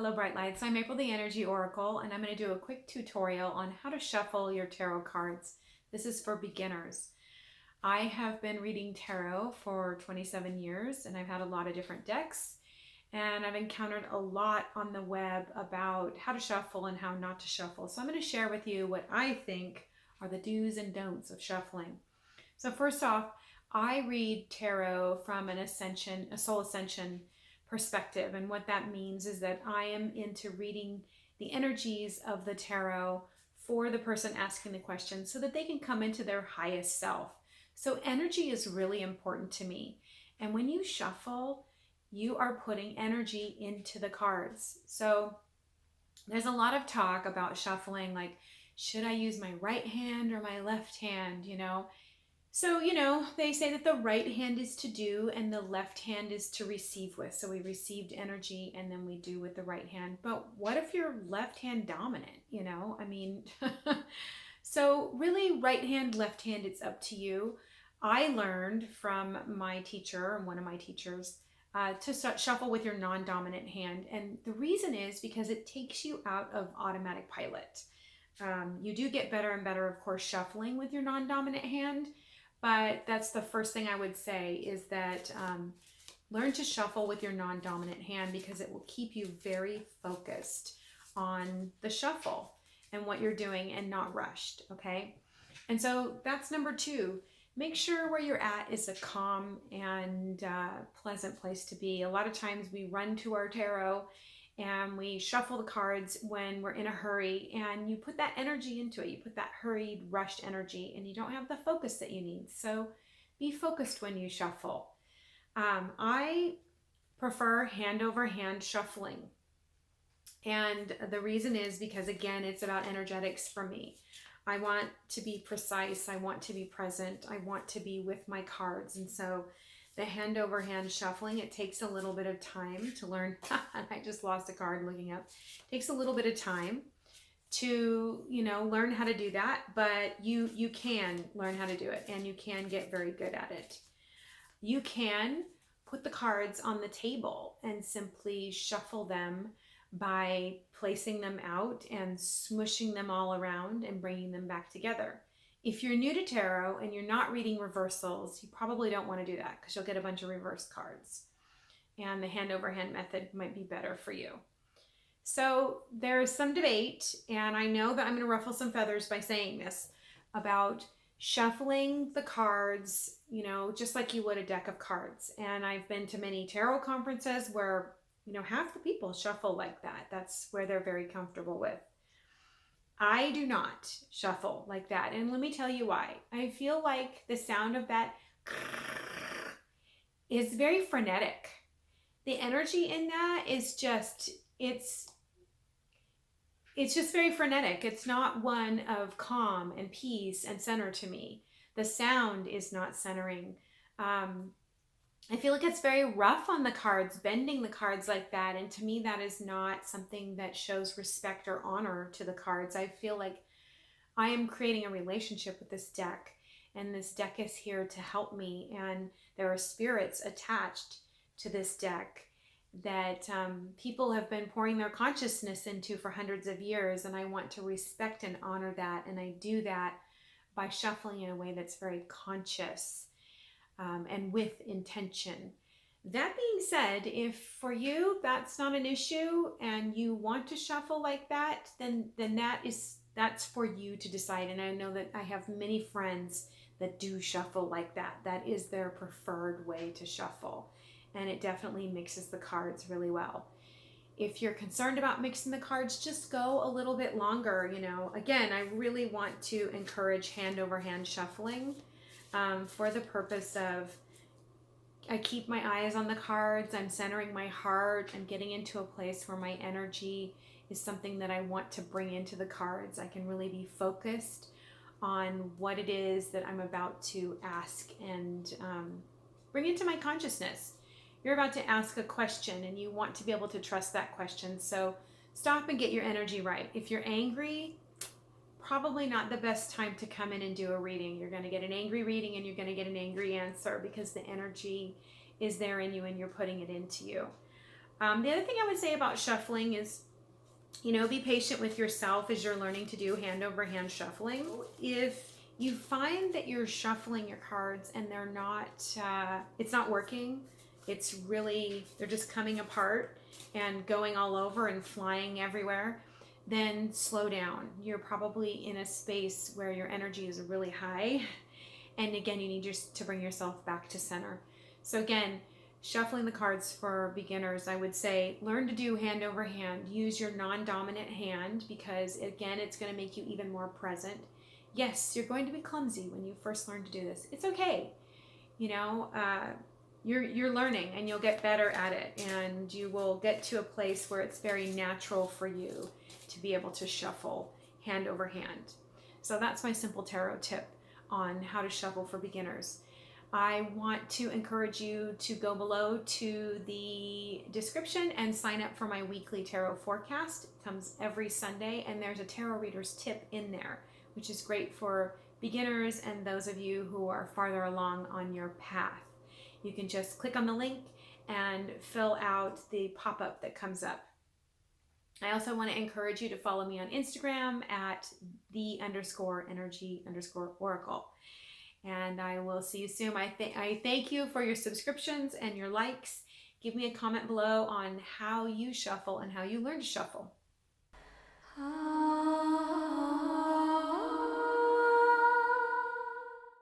Hello, Bright Lights. I'm April the Energy Oracle, and I'm going to do a quick tutorial on how to shuffle your tarot cards. This is for beginners. I have been reading tarot for 27 years, and I've had a lot of different decks, and I've encountered a lot on the web about how to shuffle and how not to shuffle. So I'm going to share with you what I think are the do's and don'ts of shuffling. So first off, I read tarot from a soul ascension perspective. And what that means is that I am into reading the energies of the tarot for the person asking the question so that they can come into their highest self. So energy is really important to me. And when you shuffle, you are putting energy into the cards. So there's a lot of talk about shuffling, like, should I use my right hand or my left hand, So, they say that the right hand is to do and the left hand is to receive with. So we received energy and then we do with the right hand. But what if you're left hand dominant, so really right hand, left hand, it's up to you. I learned from my teacher, one of my teachers, to shuffle with your non-dominant hand. And the reason is because it takes you out of automatic pilot. You do get better and better, of course, shuffling with your non-dominant hand. But that's the first thing I would say is that learn to shuffle with your non-dominant hand because it will keep you very focused on the shuffle and what you're doing and not rushed, okay? And so that's number two. Make sure where you're at is a calm and pleasant place to be. A lot of times we run to our tarot and we shuffle the cards when we're in a hurry, and you put that energy into it. You put that hurried, rushed energy, and you don't have the focus that you need. So be focused when you shuffle. I prefer hand over hand shuffling. And the reason is because, again, it's about energetics for me. I want to be precise. I want to be present. I want to be with my cards. And so the hand over hand shuffling, it takes a little bit of time to learn. I just lost a card looking up. It takes a little bit of time to, learn how to do that, but you can learn how to do it and you can get very good at it. You can put the cards on the table and simply shuffle them by placing them out and smooshing them all around and bringing them back together. If you're new to tarot and you're not reading reversals, you probably don't want to do that because you'll get a bunch of reversed cards. And the hand over hand method might be better for you. So there's some debate, and I know that I'm going to ruffle some feathers by saying this, about shuffling the cards, just like you would a deck of cards. And I've been to many tarot conferences where, half the people shuffle like that. That's where they're very comfortable with. I do not shuffle like that. And let me tell you why. I feel like the sound of that is very frenetic. The energy in that is just, it's just very frenetic. It's not one of calm and peace and center to me. The sound is not centering. I feel like it's very rough on the cards, bending the cards like that. And to me, that is not something that shows respect or honor to the cards. I feel like I am creating a relationship with this deck, and this deck is here to help me. And there are spirits attached to this deck that people have been pouring their consciousness into for hundreds of years. And I want to respect and honor that. And I do that by shuffling in a way that's very conscious. And with intention. That being said, if for that's not an issue and you want to shuffle like that, then that's for you to decide. And I know that I have many friends that do shuffle like that. That is their preferred way to shuffle. And it definitely mixes the cards really well. If you're concerned about mixing the cards, just go a little bit longer. Again, I really want to encourage hand over hand shuffling. For the purpose of, I keep my eyes on the cards, I'm centering my heart, I'm getting into a place where my energy is something that I want to bring into the cards. I can really be focused on what it is that I'm about to ask and bring into my consciousness. You're about to ask a question and you want to be able to trust that question. So stop and get your energy right. If you're angry, probably not the best time to come in and do a reading. You're going to get an angry reading and you're going to get an angry answer because the energy is there in you and you're putting it into you. The other thing I would say about shuffling is, be patient with yourself as you're learning to do hand over hand shuffling. If you find that you're shuffling your cards and they're not, it's not working, they're just coming apart and going all over and flying everywhere, then slow down. You're probably in a space where your energy is really high. And again, you need to bring yourself back to center. So again, shuffling the cards for beginners, I would say learn to do hand over hand. Use your non-dominant hand, because again, it's going to make you even more present. Yes, you're going to be clumsy when you first learn to do this. It's okay. You're learning, and you'll get better at it, and you will get to a place where it's very natural for you to be able to shuffle hand over hand. So that's my simple tarot tip on how to shuffle for beginners. I want to encourage you to go below to the description and sign up for my weekly tarot forecast. It comes every Sunday, and there's a tarot reader's tip in there, which is great for beginners and those of you who are farther along on your path. You can just click on the link and fill out the pop-up that comes up. I also want to encourage you to follow me on Instagram at _energy_oracle. And I will see you soon. I thank you for your subscriptions and your likes. Give me a comment below on how you shuffle and how you learn to shuffle.